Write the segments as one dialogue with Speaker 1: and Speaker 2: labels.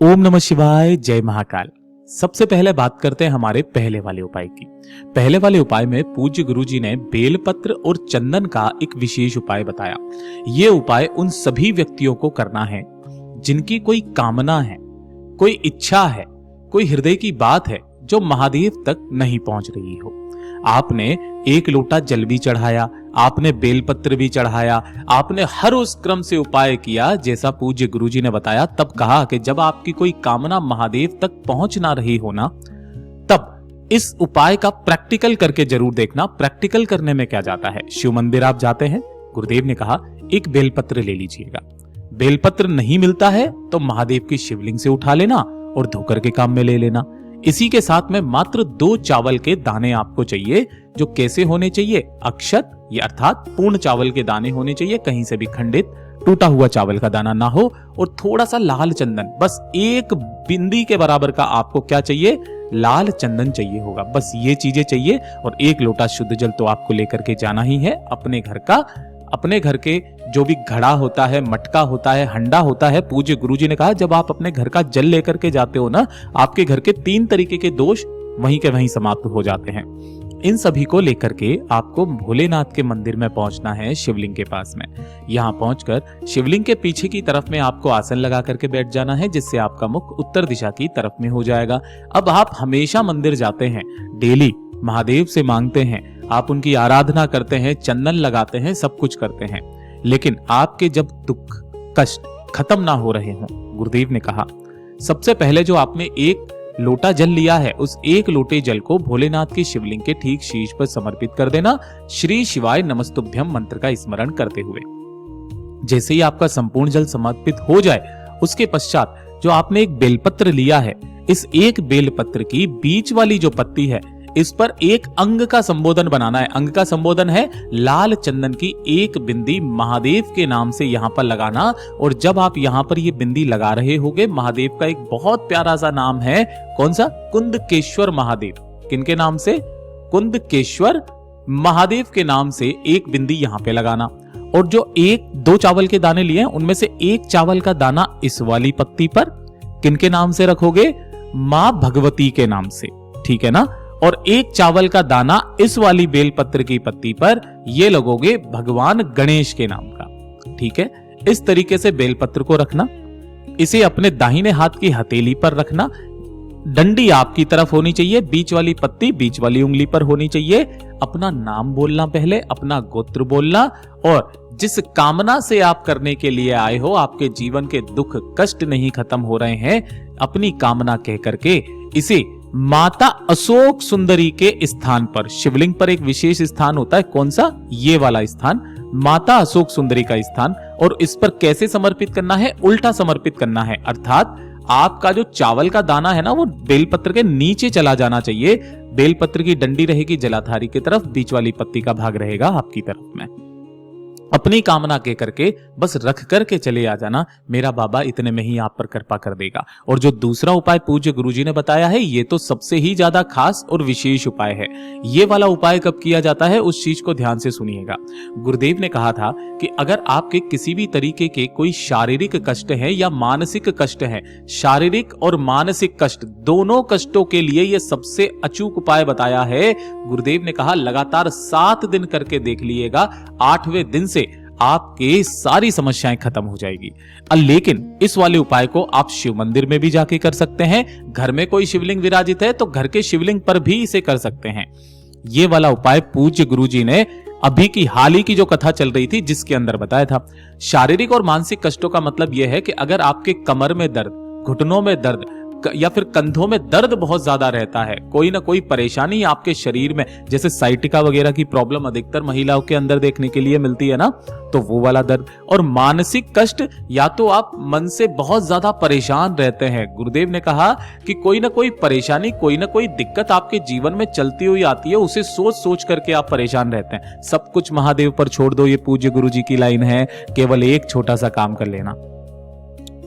Speaker 1: ओम नमः शिवाय, जय महाकाल। सबसे पहले बात करते हैं हमारे पहले वाले उपाय की। पहले वाले उपाय में पूज्य गुरुजी ने बेलपत्र और चंदन का एक विशेष उपाय बताया। ये उपाय उन सभी व्यक्तियों को करना है जिनकी कोई कामना है, कोई इच्छा है, कोई हृदय की बात है जो महादेव तक नहीं पहुंच रही हो। आपने एक लोटा जल भी चढ़ाया, आपने बेलपत्र भी चढ़ाया, आपने हर उस क्रम से उपाय किया जैसा पूज्य गुरुजी ने बताया। तब कहा कि जब आपकी कोई कामना महादेव तक पहुंच ना रही हो ना, तब इस उपाय का प्रैक्टिकल करके जरूर देखना। प्रैक्टिकल करने में क्या जाता है, शिव मंदिर आप जाते हैं, गुरुदेव ने कहा एक बेलपत्र ले लीजिएगा। बेलपत्र नहीं मिलता है तो महादेव की शिवलिंग से उठा लेना और धोकर के काम में ले लेना। इसी के साथ में मात्र 2 चावल के दाने आपको चाहिए, जो कैसे होने चाहिए, अक्षत या अर्थात पूर्ण चावल के दाने होने चाहिए, कहीं से भी खंडित टूटा हुआ चावल का दाना ना हो, और थोड़ा सा लाल चंदन, बस 1 बिंदी के बराबर का आपको क्या चाहिए, लाल चंदन चाहिए होगा। बस ये चीजें चाहिए और 1 लोटा शुद्ध जल तो आपको लेकर के जाना ही है अपने घर का। अपने घर के जो भी घड़ा होता है, मटका होता है, हंडा होता है, पूज्य गुरुजी ने कहा जब आप अपने घर का जल लेकर के जाते हो ना, आपके घर के 3 तरीके के दोष वहीं के वहीं समाप्त हो जाते हैं। इन सभी को लेकर के आपको भोलेनाथ के मंदिर में पहुंचना है, शिवलिंग के पास में। यहां पहुंचकर शिवलिंग के पीछे की तरफ में आपको आसन लगा करके बैठ जाना है, जिससे आपका मुख उत्तर दिशा की तरफ में हो जाएगा। अब आप हमेशा मंदिर जाते हैं, डेली महादेव से मांगते हैं, आप उनकी आराधना करते हैं, चंदन लगाते हैं, सब कुछ करते हैं, लेकिन आपके जब दुख कष्ट खत्म ना हो रहे हों, गुरुदेव ने कहा सबसे पहले जो आपने 1 लोटा जल लिया है, उस 1 लोटे जल को भोलेनाथ की शिवलिंग के ठीक शीर्ष पर समर्पित कर देना, श्री शिवाय नमस्तुभ्यम मंत्र का स्मरण करते हुए। जैसे ही आपका संपूर्ण जल समर्पित हो जाए, उसके पश्चात जो आपने एक बेलपत्र लिया है, इस 1 बेलपत्र की बीच वाली जो पत्ती है, इस पर 1 अंग का संबोधन बनाना है। अंग का संबोधन है लाल चंदन की 1 बिंदी महादेव के नाम से यहां पर लगाना। और जब आप यहां पर ये बिंदी लगा रहे होगे, महादेव का एक बहुत प्यारा सा नाम है, कौन सा, कुंदकेश्वर महादेव। किनके नाम से, कुंदकेश्वर महादेव के नाम से 1 बिंदी यहां पे लगाना। और जो 2 चावल के दाने लिए हैं, उनमें से 1 चावल का दाना इस वाली पत्ती पर किनके नाम से रखोगे, मां भगवती के नाम से, ठीक है ना। और 1 चावल का दाना इस वाली बेलपत्र की पत्ती पर ये लगोगे भगवान गणेश के नाम का, ठीक है। इस तरीके से बेलपत्र को रखना, इसे अपने दाहिने हाथ की हथेली पर रखना, डंडी आपकी तरफ होनी चाहिए, बीच वाली पत्ती बीच वाली उंगली पर होनी चाहिए। अपना नाम बोलना, पहले अपना गोत्र बोलना, और जिस कामना से आप करने के लिए आए हो, आपके जीवन के दुख कष्ट नहीं खत्म हो रहे हैं, अपनी कामना कह करके इसे माता अशोक सुंदरी के स्थान पर, शिवलिंग पर एक विशेष स्थान होता है, कौन सा, ये वाला स्थान, माता अशोक सुंदरी का स्थान। और इस पर कैसे समर्पित करना है, उल्टा समर्पित करना है, अर्थात आपका जो चावल का दाना है ना, वो बेलपत्र के नीचे चला जाना चाहिए। बेलपत्र की डंडी रहेगी जलाधारी की तरफ, बीच वाली पत्ती का भाग रहेगा आपकी तरफ में। अपनी कामना के करके बस रख करके चले आ जाना, मेरा बाबा इतने में ही आप पर कृपा कर देगा। और जो दूसरा उपाय पूज्य गुरुजी ने बताया है, ये तो सबसे ही ज्यादा खास और विशेष उपाय है। ये वाला उपाय कब किया जाता है, उस चीज को ध्यान से सुनिएगा। गुरुदेव ने कहा था कि अगर आपके किसी भी तरीके के कोई शारीरिक कष्ट है या मानसिक कष्ट है, शारीरिक और मानसिक कष्ट, दोनों कष्टों के लिए ये सबसे अचूक उपाय बताया है। गुरुदेव ने कहा लगातार 7 दिन करके देख लीजिएगा, 8वें दिन से आपके सारी समस्याएं खत्म हो जाएगी। लेकिन इस वाले उपाय को आप शिव मंदिर में भी जाके कर सकते हैं, घर में कोई शिवलिंग विराजित है तो घर के शिवलिंग पर भी इसे कर सकते हैं। ये वाला उपाय पूज्य गुरुजी ने अभी की हाल ही की जो कथा चल रही थी, जिसके अंदर बताया था। शारीरिक और मानसिक कष्टों का मतलब यह है कि अगर आपके कमर में दर्द, घुटनों में दर्द या फिर कंधों में दर्द बहुत ज्यादा रहता है, कोई ना कोई परेशानी आपके शरीर में, जैसे साइटिका वगैरह की प्रॉब्लम अधिकतर महिलाओं के अंदर देखने के लिए मिलती है ना, तो वो वाला दर्द। और मानसिक कष्ट, या तो आप मन से बहुत ज्यादा परेशान रहते हैं, गुरुदेव ने कहा कि कोई ना कोई परेशानी, कोई ना कोई दिक्कत आपके जीवन में चलती हुई आती है, उसे सोच सोच करके आप परेशान रहते हैं, सब कुछ महादेव पर छोड़ दो। ये पूज्य गुरुजी की लाइन है, केवल एक छोटा सा काम कर लेना,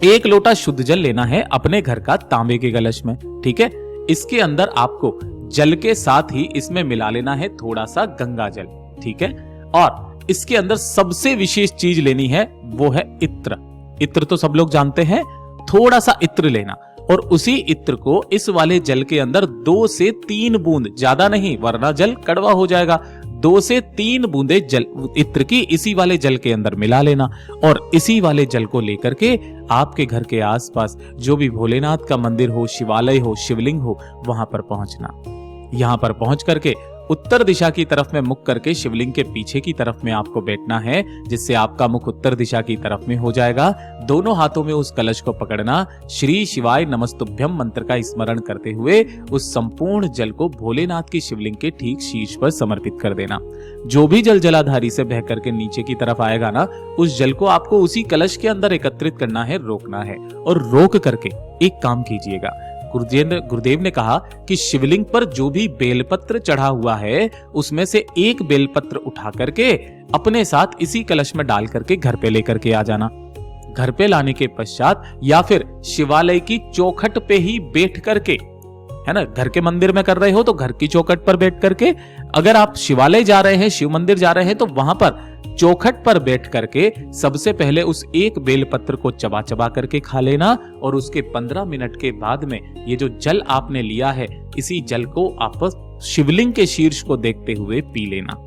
Speaker 1: 1 लोटा शुद्ध जल लेना है अपने घर का तांबे के कलश में, ठीक है। इसके अंदर आपको जल के साथ ही इसमें मिला लेना है थोड़ा सा गंगा जल, ठीक है। और इसके अंदर सबसे विशेष चीज लेनी है, वो है इत्र। इत्र तो सब लोग जानते हैं, थोड़ा सा इत्र लेना और उसी इत्र को इस वाले जल के अंदर 2 से 3 बूंद, ज्यादा नहीं वरना जल कड़वा हो जाएगा, 2 से 3 बूंदे जल इत्र की इसी वाले जल के अंदर मिला लेना और इसी वाले जल को लेकर के आपके घर के आसपास जो भी भोलेनाथ का मंदिर हो, शिवालय हो, शिवलिंग हो, वहां पर पहुंचना। यहां पर पहुंच करके उत्तर दिशा की तरफ में मुख करके शिवलिंग के पीछे की तरफ में आपको बैठना है, जिससे आपका मुख उत्तर दिशा की तरफ में हो जाएगा। दोनों हाथों में उस कलश को पकड़ना, श्री शिवाय नमस्तुभ्यम मंत्र का स्मरण करते हुए उस संपूर्ण जल को भोलेनाथ की शिवलिंग के ठीक शीर्ष पर समर्पित कर देना। जो भी जल जलाधारी से बह करके नीचे की तरफ आएगा ना, उस जल को आपको उसी कलश के अंदर एकत्रित करना है, रोकना है और रोक करके एक काम कीजिएगा। गुरुदेव ने कहा कि शिवलिंग पर जो भी बेलपत्र चढ़ा हुआ है उसमें से एक बेलपत्र उठा करके अपने साथ इसी कलश में डाल करके घर पे लेकर के आ जाना। घर पे लाने के पश्चात या फिर शिवालय की चौखट पे ही बैठ करके, है ना, घर के मंदिर में कर रहे हो तो घर की चौखट पर बैठ करके, अगर आप शिवालय जा रहे हैं, शिव मंदिर जा रहे हैं तो वहां पर चौखट पर बैठ करके सबसे पहले उस एक बेलपत्र को चबा चबा करके खा लेना और उसके 15 मिनट के बाद में ये जो जल आपने लिया है, इसी जल को आप शिवलिंग के शीर्ष को देखते हुए पी लेना।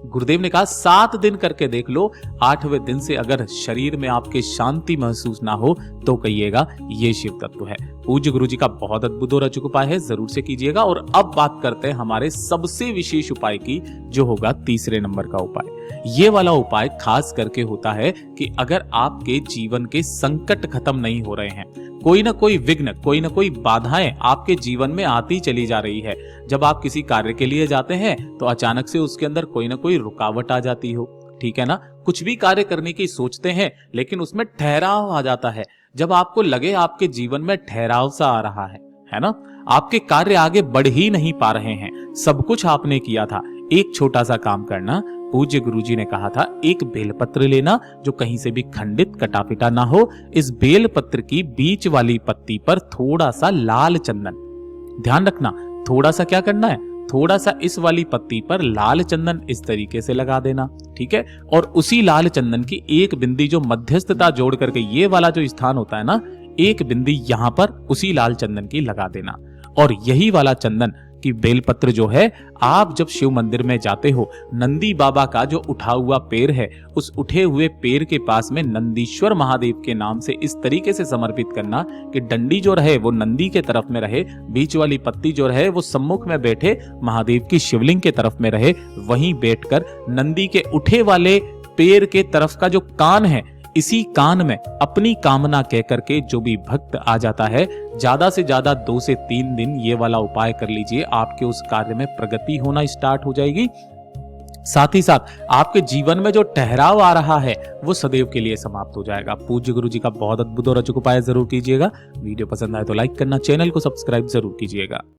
Speaker 1: गुरुदेव ने कहा 7 दिन करके देख लो, 8वें दिन से अगर शरीर में आपके शांति महसूस ना हो तो कहिएगा ये शिव तत्व है। पूज्य गुरु जी का बहुत अद्भुत और अचूक उपाय है, जरूर से कीजिएगा। और अब बात करते हैं हमारे सबसे विशेष उपाय की, जो होगा तीसरे नंबर का उपाय। ये वाला उपाय खास करके होता है कि अगर आपके जीवन के संकट खत्म नहीं हो रहे हैं, कोई ना कोई विघ्न, कोई ना कोई बाधाएं आपके जीवन में आती चली जा रही है। जब आप किसी कार्य के लिए जाते हैं तो अचानक से उसके अंदर कोई ना कोई रुकावट आ जाती हो, ठीक है ना। कुछ भी कार्य करने की सोचते हैं लेकिन उसमें ठहराव आ जाता है। जब आपको लगे आपके जीवन में ठहराव सा आ रहा है ना, आपके कार्य आगे बढ़ ही नहीं पा रहे हैं, सब कुछ आपने किया था, एक छोटा सा काम करना। पूज्य गुरुजी ने कहा था एक बेलपत्र लेना जो कहीं से भी खंडित कटा पिटा ना हो। इस बेलपत्र की बीच वाली पत्ती पर थोड़ा सा लाल चंदन, ध्यान रखना थोड़ा सा क्या करना है, थोड़ा सा इस वाली पत्ती पर लाल चंदन इस तरीके से लगा देना, ठीक है। और उसी लाल चंदन की एक बिंदी जो मध्यस्थता जोड़ करके ये वाला जो स्थान होता है ना, एक बिंदी यहां पर उसी लाल चंदन की लगा देना। और यही वाला चंदन कि बेलपत्र जो है, आप जब शिव मंदिर में जाते हो, नंदी बाबा का जो उठा हुआ पैर है, उस उठे हुए पैर के पास में नंदीश्वर महादेव के नाम से इस तरीके से समर्पित करना कि डंडी जो रहे वो नंदी के तरफ में रहे, बीच वाली पत्ती जो रहे वो सम्मुख में बैठे महादेव की शिवलिंग के तरफ में रहे। वहीं बैठकर नंदी के उठे वाले पैर के तरफ का जो कान है, इसी कान में अपनी कामना कह करके जो भी भक्त आ जाता है, ज्यादा से ज्यादा 2 से 3 दिन ये वाला उपाय कर लीजिए, आपके उस कार्य में प्रगति होना स्टार्ट हो जाएगी। साथ ही साथ आपके जीवन में जो ठहराव आ रहा है वो सदैव के लिए समाप्त हो जाएगा। पूज्य गुरु जी का बहुत अद्भुत और अचूक उपाय जरूर कीजिएगा। वीडियो पसंद आए तो लाइक करना, चैनल को सब्सक्राइब जरूर कीजिएगा।